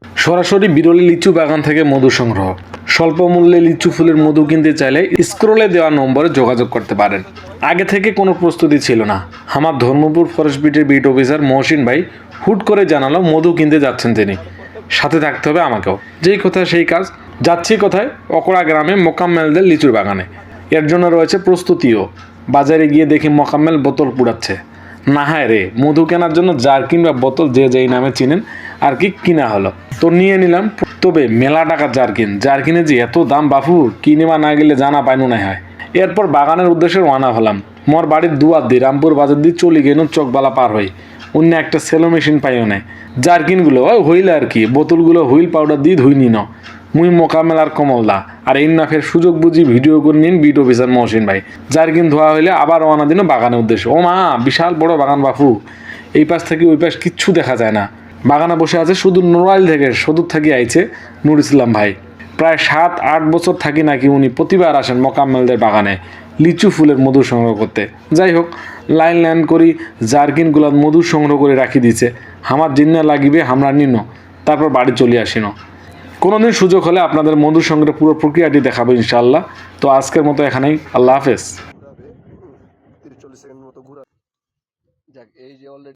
সরাসরি বিরলি লিচু বাগান থেকে মধু সংগ্রহ। স্বল্প মূল্যে লিচু ফুলের মধু কিনতে চাইলে স্ক্রলে দেওয়া নম্বরে যোগাযোগ করতে পারেন। আগে থেকে কোনো প্রস্তুতি ছিল না। আমার ধর্মপুর ফরেস্ট বিটের বিট অফিসার মহসিন ভাই হুট করে জানালো মধু কিনতে যাচ্ছেন তিনি, সাথে থাকতে হবে আমাকেও। যেই কথা সেই কাজ। যাচ্ছি কোথায়? অকড়া গ্রামে মোকাম্মেলদের লিচুর বাগানে। এর জন্য রয়েছে প্রস্তুতিও। বাজারে গিয়ে দেখি মোকাম্মেল বোতল পুড়াচ্ছে। না হায় রে, মধু কেনার জন্য জার কিংবা বোতল যে যেই নামে চিনেন আর কি কিনা হলো। তো নিয়ে নিলাম, তবে মেলা টাকার জারকিনে যে এত দাম বাফু, কিনেবা না গেলে জানা পাইনু না হয়। এরপর বাগানের উদ্দেশ্যে রওনা হলাম। মোর বাড়ির দুয়ার দিয়ে রামপুর বাজার দিয়ে চলে গেল চোখবালা পার হই। অন্য একটা সেলো মেশিন পাইও নেই। জারকিনগুলো হইল আর কি, বোতলগুলো হুইল পাউডার দিয়ে ধুই নিন। মুই মোকামেল আর কমলদা আর এই না ফের সুযোগ বুঝি ভিডিও করে নিন বিট অফিসার মহসিন ভাই। জারকিন ধোয়া হইলে আবার রওনা দিন বাগানের উদ্দেশ্যে। ও মা, বিশাল বড় বাগান বাপু, এই পাশ থেকে ওই পাশ কিচ্ছু দেখা যায় না। বাগানে বসে আছে শুধু নোরাইল থেকে সদূর থাকি আইছে নুর ইসলাম ভাই। প্রায় 7-8 বছর থাকি নাকি উনি প্রতিবার আসেন মোকাম্মেলদের বাগানে লিচু ফুলের মধু সংগ্রহ করতে। যাই হোক, লাইন করি জারকিনগুলো মধু সংগ্রহ করে রাখি দিছে। আমার জিন্না লাগিবে আমরা নিন, তারপর বাড়ি চলে আসিন। কোনোদিন সুযোগ হলে আপনাদের মধু সংগ্রহের পুরো প্রক্রিয়াটি দেখাবো ইনশাআল্লাহ। তো আজকের মতো এখানেই, আল্লাহ হাফেজ। 30-40 সেকেন্ড মতো ঘুরা। যাক, এই যে অলরেডি